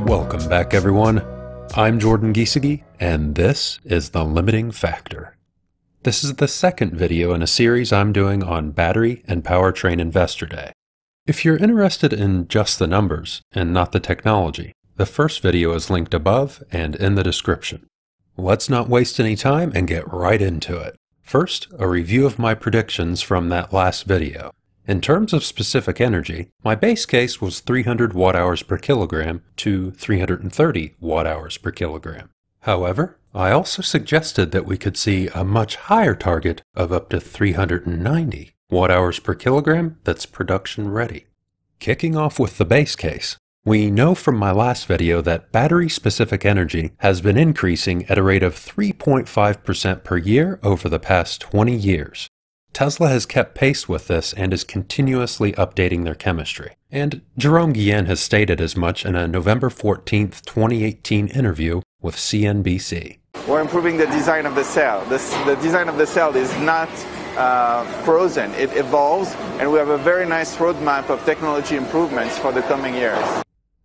Welcome back, everyone. I'm Jordan Giesecke, and this is The Limiting Factor. This is the second video in a series I'm doing on Battery and Powertrain Investor Day. If you're interested in just the numbers and not the technology, the first video is linked above and in the description. Let's not waste any time and get right into it. First, a review of my predictions from that last video. In terms of specific energy, my base case was 300 watt-hours per kilogram to 330 watt-hours per kilogram. However, I also suggested that we could see a much higher target of up to 390 watt-hours per kilogram that's production ready. Kicking off with the base case, we know from my last video that battery-specific energy has been increasing at a rate of 3.5% per year over the past 20 years. Tesla has kept pace with this and is continuously updating their chemistry. And Jerome Guillen has stated as much in a November 14, 2018 interview with CNBC. We're improving the design of the cell. The design of the cell is not frozen. It evolves, and we have a very nice roadmap of technology improvements for the coming years.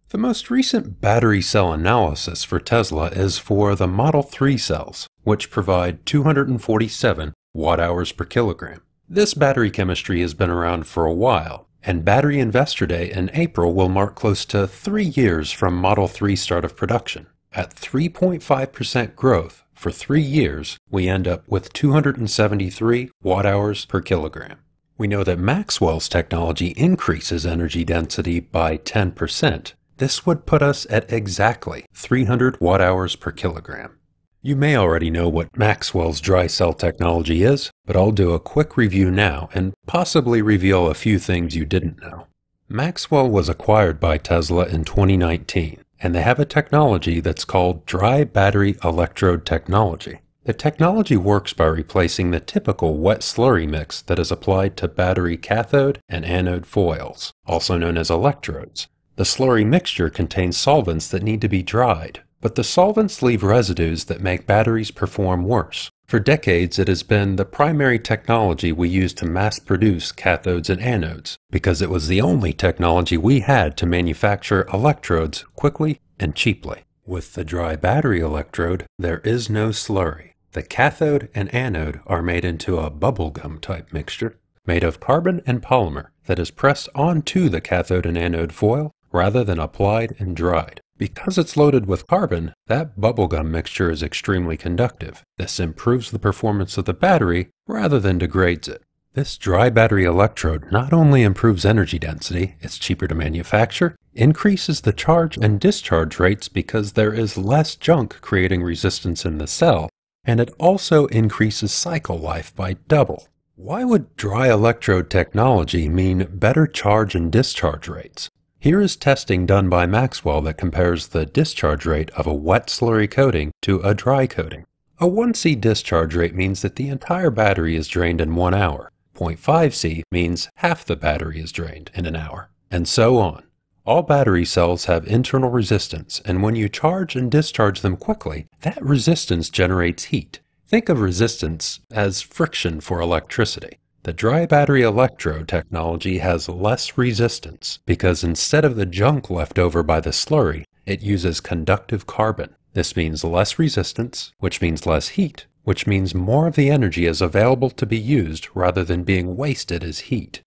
The most recent battery cell analysis for Tesla is for the Model 3 cells, which provide 247 watt-hours per kilogram. This battery chemistry has been around for a while, and Battery Investor Day in April will mark close to 3 years from Model 3 start of production. At 3.5% growth for 3 years, we end up with 273 watt-hours per kilogram. We know that Maxwell's technology increases energy density by 10%. This would put us at exactly 300 watt-hours per kilogram. You may already know what Maxwell's dry cell technology is, but I'll do a quick review now and possibly reveal a few things you didn't know. Maxwell was acquired by Tesla in 2019, and they have a technology that's called dry battery electrode technology. The technology works by replacing the typical wet slurry mix that is applied to battery cathode and anode foils, also known as electrodes. The slurry mixture contains solvents that need to be dried, but the solvents leave residues that make batteries perform worse. For decades, it has been the primary technology we use to mass produce cathodes and anodes, because it was the only technology we had to manufacture electrodes quickly and cheaply. With the dry battery electrode, there is no slurry. The cathode and anode are made into a bubblegum type mixture, made of carbon and polymer that is pressed onto the cathode and anode foil rather than applied and dried. Because it's loaded with carbon, that bubblegum mixture is extremely conductive. This improves the performance of the battery rather than degrades it. This dry battery electrode not only improves energy density, it's cheaper to manufacture, increases the charge and discharge rates because there is less junk creating resistance in the cell, and it also increases cycle life by double. Why would dry electrode technology mean better charge and discharge rates? Here is testing done by Maxwell that compares the discharge rate of a wet slurry coating to a dry coating. A 1C discharge rate means that the entire battery is drained in 1 hour. 0.5C means half the battery is drained in an hour, and so on. All battery cells have internal resistance, and when you charge and discharge them quickly, that resistance generates heat. Think of resistance as friction for electricity. The dry battery electrode technology has less resistance because instead of the junk left over by the slurry, it uses conductive carbon. This means less resistance, which means less heat, which means more of the energy is available to be used rather than being wasted as heat.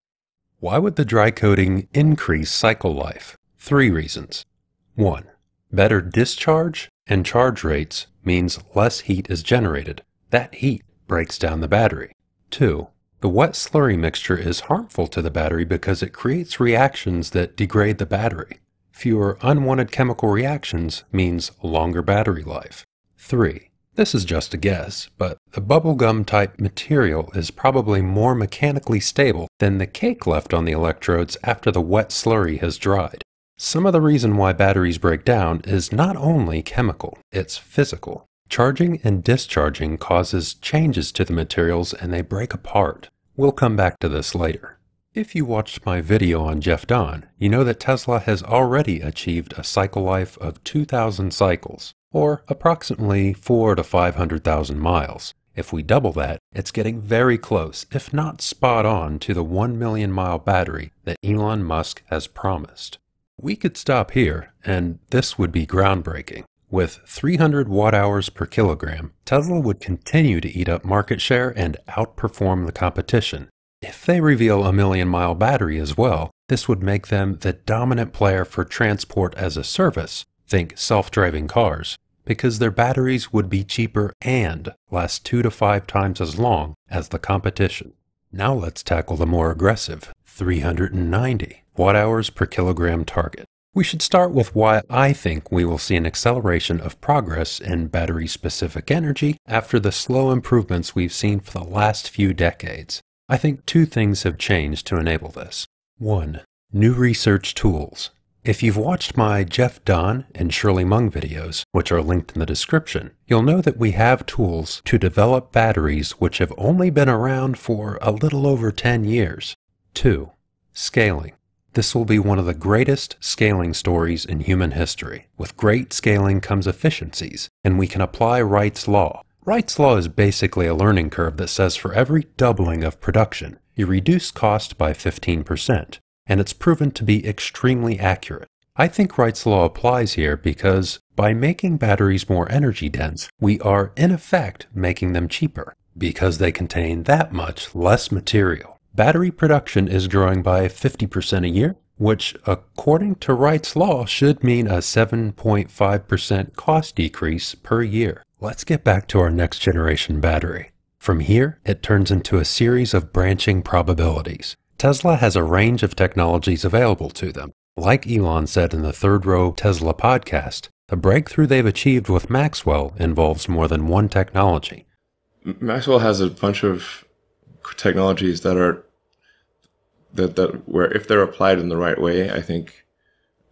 Why would the dry coating increase cycle life? 3 reasons. 1. Better discharge and charge rates means less heat is generated. That heat breaks down the battery. 2. The wet slurry mixture is harmful to the battery because it creates reactions that degrade the battery. Fewer unwanted chemical reactions means longer battery life. 3. This is just a guess, but the bubblegum type material is probably more mechanically stable than the cake left on the electrodes after the wet slurry has dried. Some of the reason why batteries break down is not only chemical, it's physical. Charging and discharging causes changes to the materials and they break apart. We'll come back to this later. If you watched my video on Jeff Dahn, you know that Tesla has already achieved a cycle life of 2,000 cycles, or approximately 400,000 to 500,000 miles. If we double that, it's getting very close, if not spot on, to the 1 million mile battery that Elon Musk has promised. We could stop here, and this would be groundbreaking. With 300 watt-hours per kilogram, Tesla would continue to eat up market share and outperform the competition. If they reveal a million-mile battery as well, this would make them the dominant player for transport as a service, think self-driving cars, because their batteries would be cheaper and last 2 to 5 times as long as the competition. Now let's tackle the more aggressive 390 watt-hours per kilogram target. We should start with why I think we will see an acceleration of progress in battery-specific energy after the slow improvements we've seen for the last few decades. I think 2 things have changed to enable this. 1. New research tools. If you've watched my Jeff Dahn and Shirley Mung videos, which are linked in the description, you'll know that we have tools to develop batteries which have only been around for a little over 10 years. 2. Scaling. This will be one of the greatest scaling stories in human history. With great scaling comes efficiencies, and we can apply Wright's Law. Wright's Law is basically a learning curve that says for every doubling of production, you reduce cost by 15%. And it's proven to be extremely accurate. I think Wright's Law applies here because by making batteries more energy dense, we are in effect making them cheaper because they contain that much less material. Battery production is growing by 50% a year, which according to Wright's Law should mean a 7.5% cost decrease per year. Let's get back to our next generation battery. From here, it turns into a series of branching probabilities. Tesla has a range of technologies available to them. Like Elon said in the Third Row Tesla podcast, the breakthrough they've achieved with Maxwell involves more than one technology. Maxwell has a bunch of technologies that are where if they're applied in the right way, I think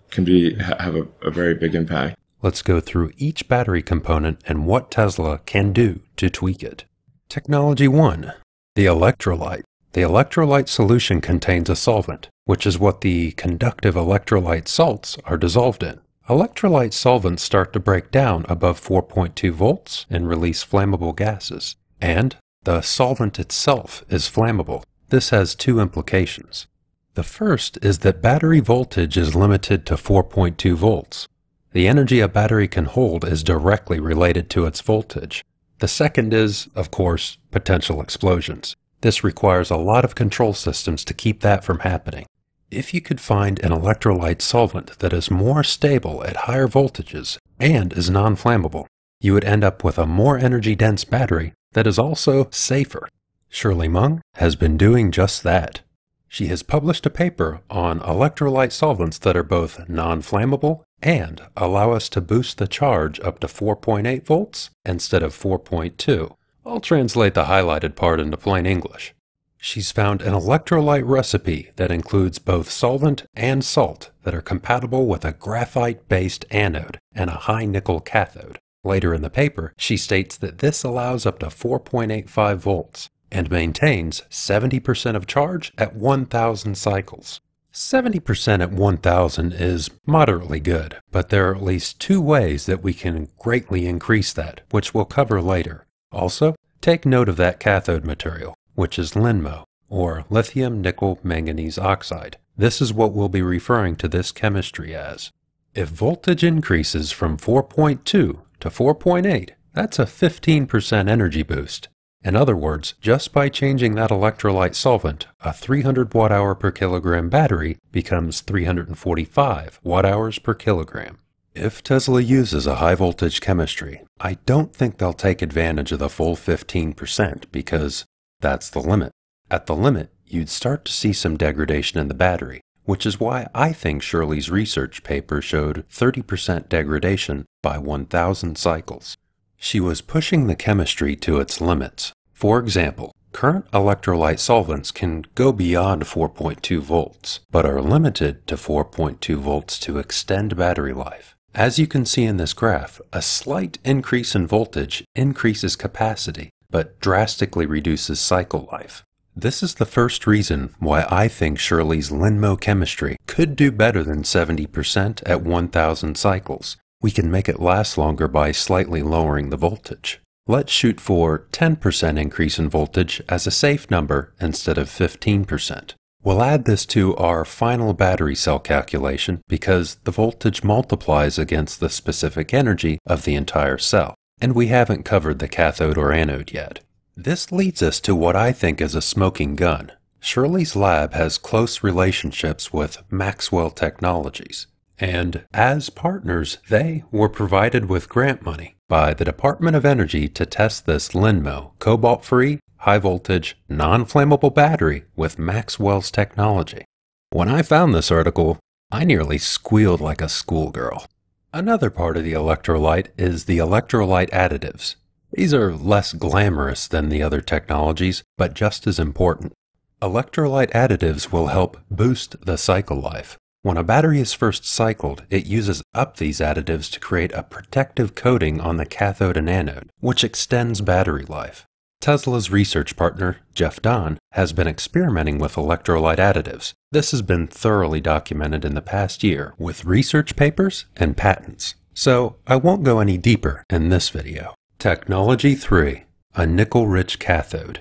can have a very big impact. Let's go through each battery component and what Tesla can do to tweak it. Technology 1, the electrolyte. The electrolyte solution contains a solvent, which is what the conductive electrolyte salts are dissolved in. Electrolyte solvents start to break down above 4.2 volts and release flammable gases. And the solvent itself is flammable. This has 2 implications. The first is that battery voltage is limited to 4.2 volts. The energy a battery can hold is directly related to its voltage. The second is, of course, potential explosions. This requires a lot of control systems to keep that from happening. If you could find an electrolyte solvent that is more stable at higher voltages and is non-flammable, you would end up with a more energy-dense battery that is also safer. Shirley Mung has been doing just that. She has published a paper on electrolyte solvents that are both non-flammable and allow us to boost the charge up to 4.8 volts instead of 4.2. I'll translate the highlighted part into plain English. She's found an electrolyte recipe that includes both solvent and salt that are compatible with a graphite-based anode and a high-nickel cathode. Later in the paper, she states that this allows up to 4.85 volts and maintains 70% of charge at 1,000 cycles. 70% at 1,000 is moderately good, but there are at least 2 ways that we can greatly increase that, which we'll cover later. Also, take note of that cathode material, which is LiNMO, or lithium nickel manganese oxide. This is what we'll be referring to this chemistry as. If voltage increases from 4.2 to 4.8, that's a 15% energy boost. In other words, just by changing that electrolyte solvent, a 300 watt-hour per kilogram battery becomes 345 watt-hours per kilogram. If Tesla uses a high-voltage chemistry, I don't think they'll take advantage of the full 15% because that's the limit. At the limit, you'd start to see some degradation in the battery, which is why I think Shirley's research paper showed 30% degradation by 1,000 cycles. She was pushing the chemistry to its limits. For example, current electrolyte solvents can go beyond 4.2 volts, but are limited to 4.2 volts to extend battery life. As you can see in this graph, a slight increase in voltage increases capacity, but drastically reduces cycle life. This is the first reason why I think Shirley's LiNMO chemistry could do better than 70% at 1,000 cycles. We can make it last longer by slightly lowering the voltage. Let's shoot for 10% increase in voltage as a safe number instead of 15%. We'll add this to our final battery cell calculation because the voltage multiplies against the specific energy of the entire cell, and we haven't covered the cathode or anode yet. This leads us to what I think is a smoking gun. Shirley's lab has close relationships with Maxwell Technologies, and as partners, they were provided with grant money by the Department of Energy to test this LINMO cobalt-free, high-voltage, non-flammable battery with Maxwell's technology. When I found this article, I nearly squealed like a schoolgirl. Another part of the electrolyte is the electrolyte additives. These are less glamorous than the other technologies, but just as important. Electrolyte additives will help boost the cycle life. When a battery is first cycled, it uses up these additives to create a protective coating on the cathode and anode, which extends battery life. Tesla's research partner, Jeff Dahn, has been experimenting with electrolyte additives. This has been thoroughly documented in the past year with research papers and patents. So I won't go any deeper in this video. Technology 3. A nickel-rich cathode.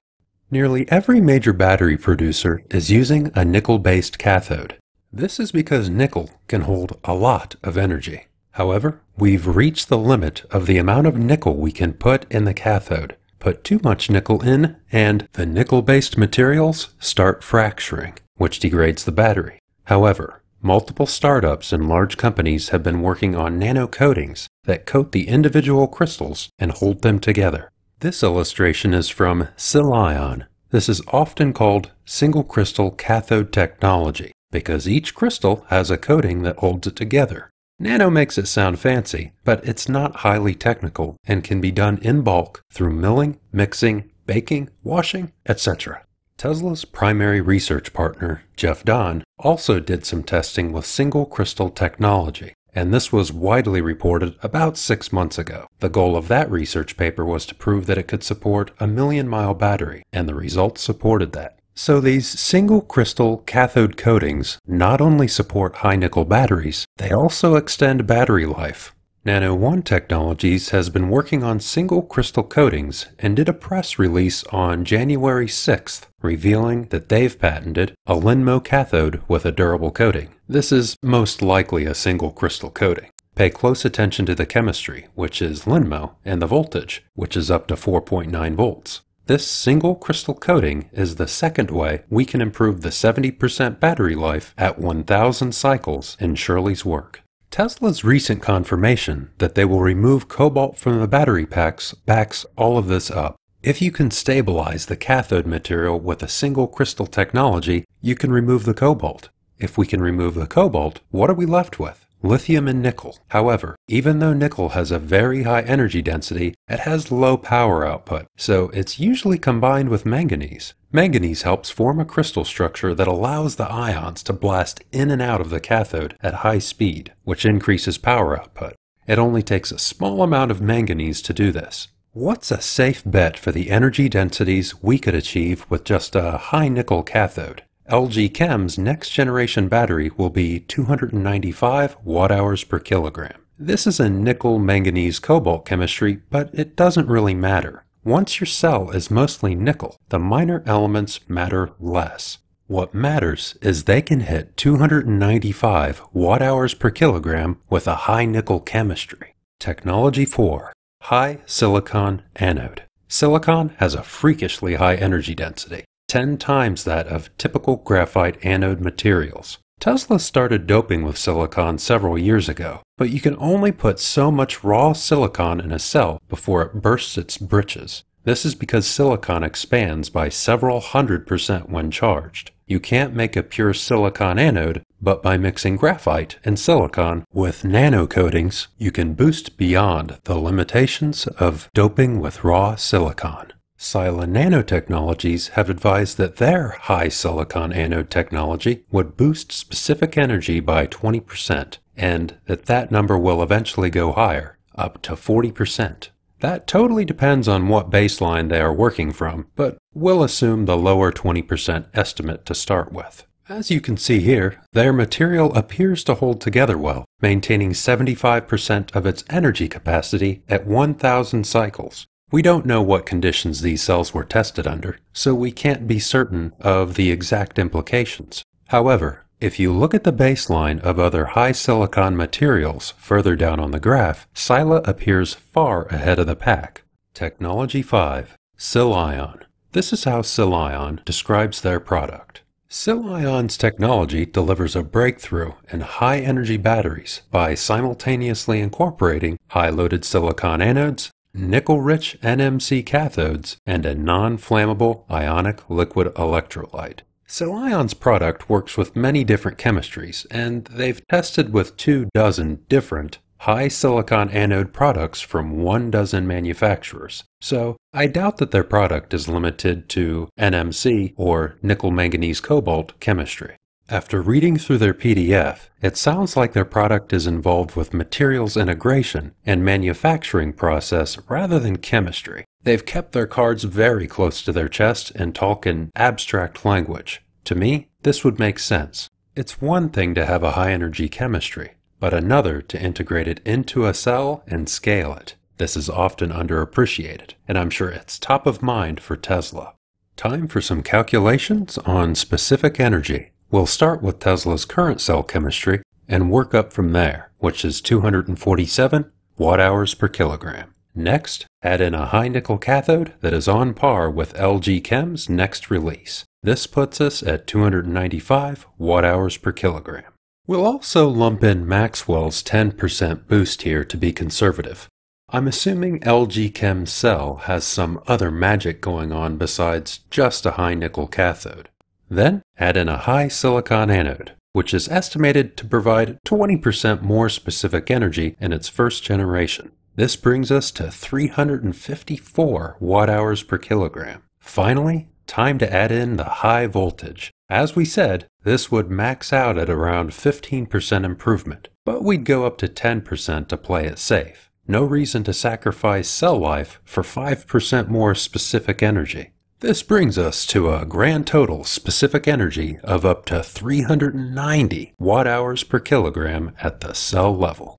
Nearly every major battery producer is using a nickel-based cathode. This is because nickel can hold a lot of energy. However, we've reached the limit of the amount of nickel we can put in the cathode. Put too much nickel in, and the nickel-based materials start fracturing, which degrades the battery. However, multiple startups and large companies have been working on nano coatings that coat the individual crystals and hold them together. This illustration is from SiLion. This is often called single crystal cathode technology because each crystal has a coating that holds it together. Nano makes it sound fancy, but it's not highly technical and can be done in bulk through milling, mixing, baking, washing, etc. Tesla's primary research partner, Jeff Dahn, also did some testing with single crystal technology, and this was widely reported about 6 months ago. The goal of that research paper was to prove that it could support a 1,000,000-mile battery, and the results supported that. So these single crystal cathode coatings not only support high nickel batteries, they also extend battery life. Nano One Technologies has been working on single crystal coatings and did a press release on January 6th, revealing that they've patented a LINMO cathode with a durable coating. This is most likely a single crystal coating. Pay close attention to the chemistry, which is LINMO, and the voltage, which is up to 4.9 volts. This single crystal coating is the second way we can improve the 70% battery life at 1,000 cycles in Shirley's work. Tesla's recent confirmation that they will remove cobalt from the battery packs backs all of this up. If you can stabilize the cathode material with a single crystal technology, you can remove the cobalt. If we can remove the cobalt, what are we left with? Lithium and nickel. However, even though nickel has a very high energy density, it has low power output, so it's usually combined with manganese. Manganese helps form a crystal structure that allows the ions to blast in and out of the cathode at high speed, which increases power output. It only takes a small amount of manganese to do this. What's a safe bet for the energy densities we could achieve with just a high nickel cathode? LG Chem's next generation battery will be 295 watt-hours per kilogram. This is a nickel-manganese-cobalt chemistry, but it doesn't really matter. Once your cell is mostly nickel, the minor elements matter less. What matters is they can hit 295 watt-hours per kilogram with a high nickel chemistry. Technology 4. High silicon anode. Silicon has a freakishly high energy density, 10 times that of typical graphite anode materials. Tesla started doping with silicon several years ago, but you can only put so much raw silicon in a cell before it bursts its britches. This is because silicon expands by several 100% when charged. You can't make a pure silicon anode, but by mixing graphite and silicon with nano coatings, you can boost beyond the limitations of doping with raw silicon. Sila Nanotechnologies have advised that their high silicon anode technology would boost specific energy by 20%, and that number will eventually go higher, up to 40%. That totally depends on what baseline they are working from, but we'll assume the lower 20% estimate to start with. As you can see here, their material appears to hold together well, maintaining 75% of its energy capacity at 1,000 cycles, We don't know what conditions these cells were tested under, so we can't be certain of the exact implications. However, if you look at the baseline of other high silicon materials further down on the graph, Sila appears far ahead of the pack. Technology 5. SiLion. This is how SiLion describes their product. SiLion's technology delivers a breakthrough in high-energy batteries by simultaneously incorporating high-loaded silicon anodes, nickel-rich NMC cathodes, and a non-flammable ionic liquid electrolyte. SiLion's product works with many different chemistries, and they've tested with 24 different high silicon anode products from 12 manufacturers. So I doubt that their product is limited to NMC or nickel manganese cobalt chemistry. After reading through their PDF, it sounds like their product is involved with materials integration and manufacturing process rather than chemistry. They've kept their cards very close to their chest and talk in abstract language. To me, this would make sense. It's one thing to have a high-energy chemistry, but another to integrate it into a cell and scale it. This is often underappreciated, and I'm sure it's top of mind for Tesla. Time for some calculations on specific energy. We'll start with Tesla's current cell chemistry and work up from there, which is 247 watt-hours per kilogram. Next, add in a high nickel cathode that is on par with LG Chem's next release. This puts us at 295 watt-hours per kilogram. We'll also lump in Maxwell's 10% boost here to be conservative. I'm assuming LG Chem's cell has some other magic going on besides just a high nickel cathode. Then add in a high silicon anode, which is estimated to provide 20% more specific energy in its first generation. This brings us to 354 watt-hours per kilogram. Finally, time to add in the high voltage. As we said, this would max out at around 15% improvement, but we'd go up to 10% to play it safe. No reason to sacrifice cell life for 5% more specific energy. This brings us to a grand total specific energy of up to 390 watt-hours per kilogram at the cell level.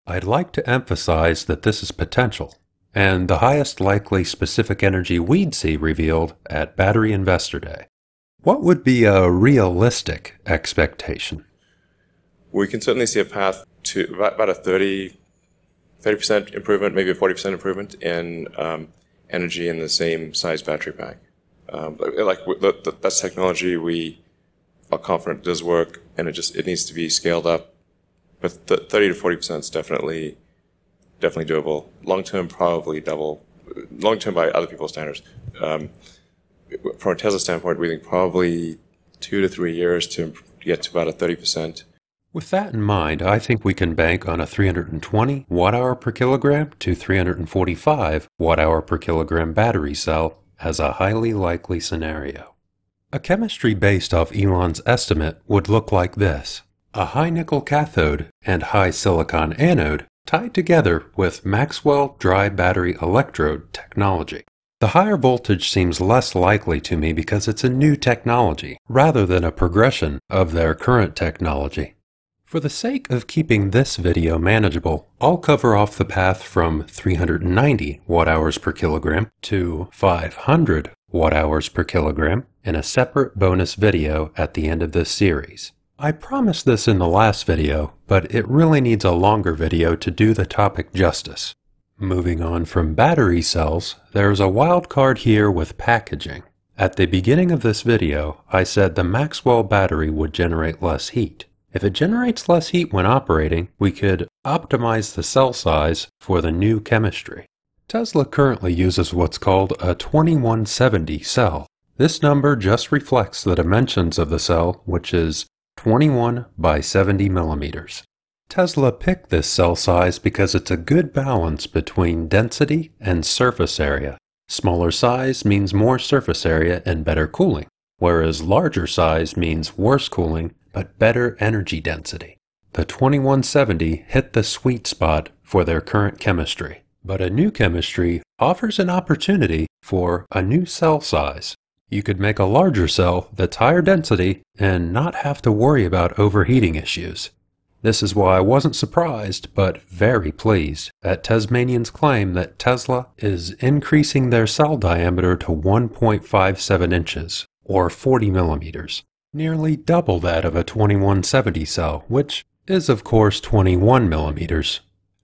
I'd like to emphasize that this is potential, and the highest likely specific energy we'd see revealed at Battery Investor Day. What would be a realistic expectation? We can certainly see a path to about a 30% improvement, maybe a 40% improvement in energy in the same size battery pack. That's technology we are confident does work, and it needs to be scaled up. But 30 to 40% is definitely doable. Long term, probably double. Long term by other people's standards. From a Tesla standpoint, we think probably 2 to 3 years to get to about a 30%. With that in mind, I think we can bank on a 320 watt-hour per kilogram to 345 watt-hour per kilogram battery cell as a highly likely scenario. A chemistry based off Elon's estimate would look like this: a high nickel cathode and high silicon anode tied together with Maxwell dry battery electrode technology. The higher voltage seems less likely to me because it's a new technology rather than a progression of their current technology. For the sake of keeping this video manageable, I'll cover off the path from 390 watt-hours per kilogram to 500 watt-hours per kilogram in a separate bonus video at the end of this series. I promised this in the last video, but it really needs a longer video to do the topic justice. Moving on from battery cells, there's a wild card here with packaging. At the beginning of this video, I said the Maxwell battery would generate less heat. If it generates less heat when operating, we could optimize the cell size for the new chemistry. Tesla currently uses what's called a 2170 cell. This number just reflects the dimensions of the cell, which is 21 by 70 millimeters. Tesla picked this cell size because it's a good balance between density and surface area. Smaller size means more surface area and better cooling, whereas larger size means worse cooling but better energy density. The 2170 hit the sweet spot for their current chemistry, but a new chemistry offers an opportunity for a new cell size. You could make a larger cell that's higher density and not have to worry about overheating issues. This is why I wasn't surprised, but very pleased, at Tasmanian's claim that Tesla is increasing their cell diameter to 1.57 inches, or 40 millimeters, nearly double that of a 2170 cell, which is of course 21 millimeters.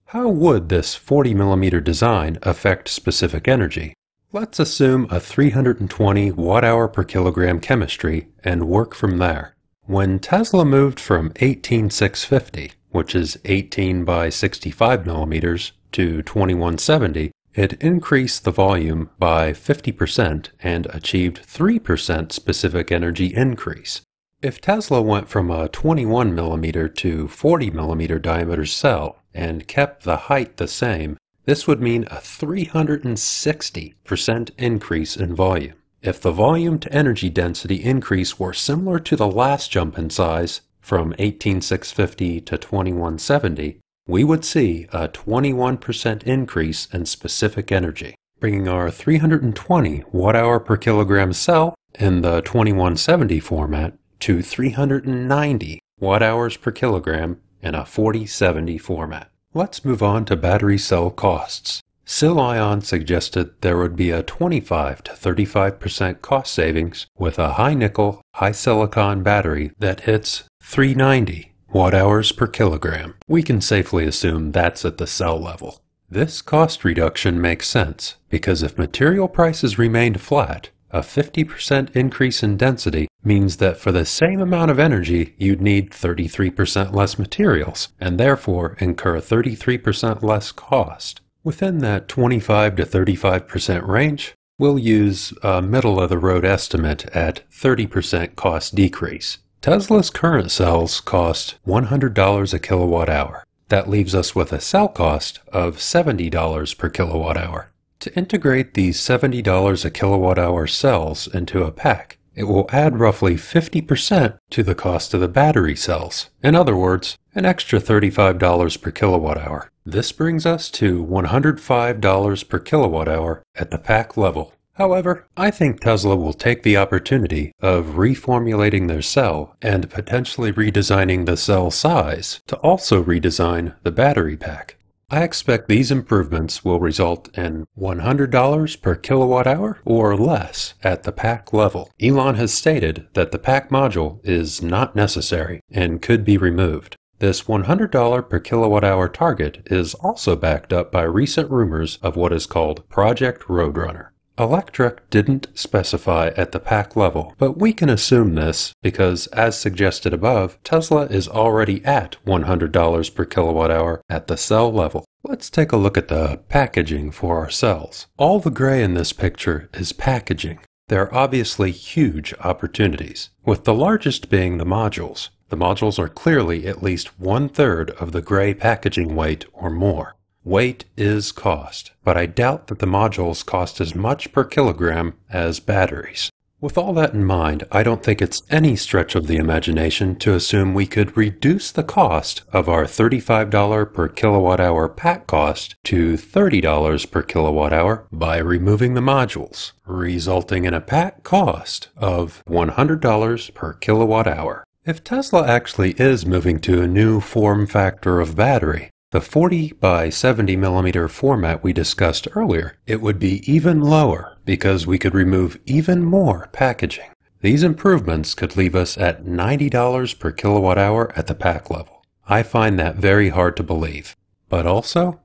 How would this 40 millimeter design affect specific energy? Let's assume a 320 watt-hour per kilogram chemistry and work from there. When Tesla moved from 18650, which is 18 by 65 millimeters, to 2170, it increased the volume by 50% and achieved 3% specific energy increase. If Tesla went from a 21 millimeter to 40 millimeter diameter cell and kept the height the same, this would mean a 360% increase in volume. If the volume to energy density increase were similar to the last jump in size, from 18650 to 2170, we would see a 21% increase in specific energy, bringing our 320 watt-hour per kilogram cell in the 2170 format to 390 watt-hours per kilogram in a 4070 format. Let's move on to battery cell costs. SIL-ION suggested there would be a 25 to 35% cost savings with a high nickel, high silicon battery that hits 390 watt-hours per kilogram. We can safely assume that's at the cell level. This cost reduction makes sense because if material prices remained flat, a 50% increase in density means that for the same amount of energy, you'd need 33% less materials and therefore incur 33% less cost. Within that 25 to 35% range, we'll use a middle-of-the-road estimate at 30% cost decrease. Tesla's current cells cost $100 a kilowatt hour. That leaves us with a cell cost of $70 per kilowatt hour. To integrate these $70 a kilowatt hour cells into a pack, it will add roughly 50% to the cost of the battery cells. In other words, an extra $35 per kilowatt hour. This brings us to $105 per kilowatt hour at the pack level. However, I think Tesla will take the opportunity of reformulating their cell and potentially redesigning the cell size to also redesign the battery pack. I expect these improvements will result in $100 per kilowatt hour or less at the pack level. Elon has stated that the pack module is not necessary and could be removed. This $100 per kilowatt hour target is also backed up by recent rumors of what is called Project Roadrunner. Electrek didn't specify at the pack level, but we can assume this because, as suggested above, Tesla is already at $100 per kilowatt hour at the cell level. Let's take a look at the packaging for our cells. All the gray in this picture is packaging. There are obviously huge opportunities, with the largest being the modules. The modules are clearly at least 1/3 of the gray packaging weight or more. Weight is cost, but I doubt that the modules cost as much per kilogram as batteries. With all that in mind, I don't think it's any stretch of the imagination to assume we could reduce the cost of our $35 per kilowatt hour pack cost to $30 per kilowatt hour by removing the modules, resulting in a pack cost of $100 per kilowatt hour. If Tesla actually is moving to a new form factor of battery, the 40 by 70 millimeter format we discussed earlier, it would be even lower because we could remove even more packaging. These improvements could leave us at $90 per kilowatt hour at the pack level. I find that very hard to believe, but also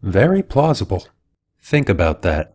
very plausible. Think about that.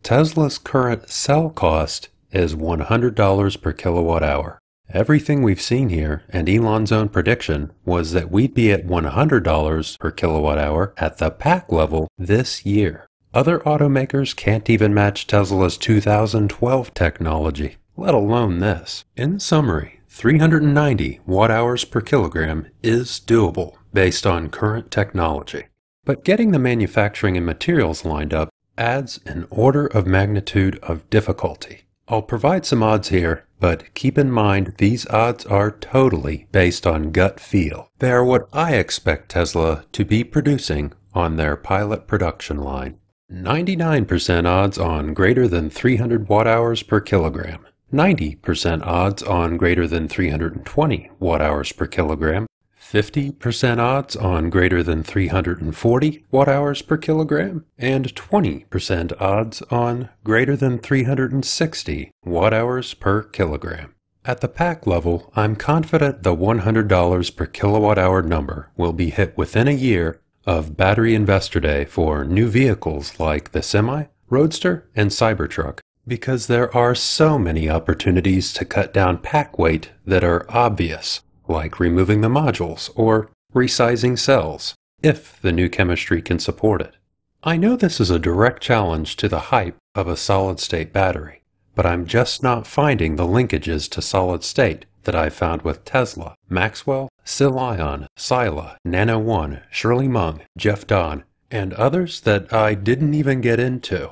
Tesla's current cell cost is $100 per kilowatt hour. Everything we've seen here, and Elon's own prediction, was that we'd be at $100 per kilowatt hour at the pack level this year. Other automakers can't even match Tesla's 2012 technology, let alone this. In summary, 390 watt-hours per kilogram is doable based on current technology. But getting the manufacturing and materials lined up adds an order of magnitude of difficulty. I'll provide some odds here, but keep in mind these odds are totally based on gut feel. They are what I expect Tesla to be producing on their pilot production line. 99% odds on greater than 300 watt-hours per kilogram. 90% odds on greater than 320 watt-hours per kilogram. 50% odds on greater than 340 watt-hours per kilogram, and 20% odds on greater than 360 watt-hours per kilogram. At the pack level, I'm confident the $100 per kilowatt-hour number will be hit within a year of Battery Investor Day for new vehicles like the Semi, Roadster, and Cybertruck, because there are so many opportunities to cut down pack weight that are obvious, like removing the modules or resizing cells, if the new chemistry can support it. I know this is a direct challenge to the hype of a solid-state battery, but I'm just not finding the linkages to solid-state that I found with Tesla, Maxwell, Sil-Ion, Sila, Nano One, Shirley Mung, Jeff Don, and others that I didn't even get into.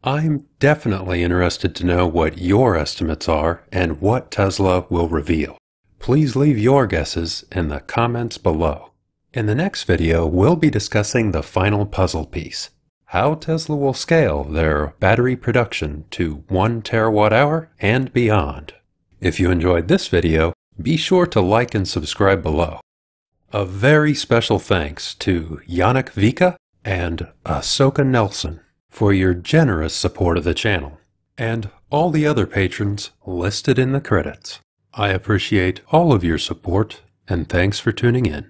I'm definitely interested to know what your estimates are and what Tesla will reveal. Please leave your guesses in the comments below. In the next video, we'll be discussing the final puzzle piece: how Tesla will scale their battery production to 1 terawatt-hour and beyond. If you enjoyed this video, be sure to like and subscribe below. A very special thanks to Yannick Vika and Ahsoka Nelson for your generous support of the channel, and all the other patrons listed in the credits. I appreciate all of your support, and thanks for tuning in.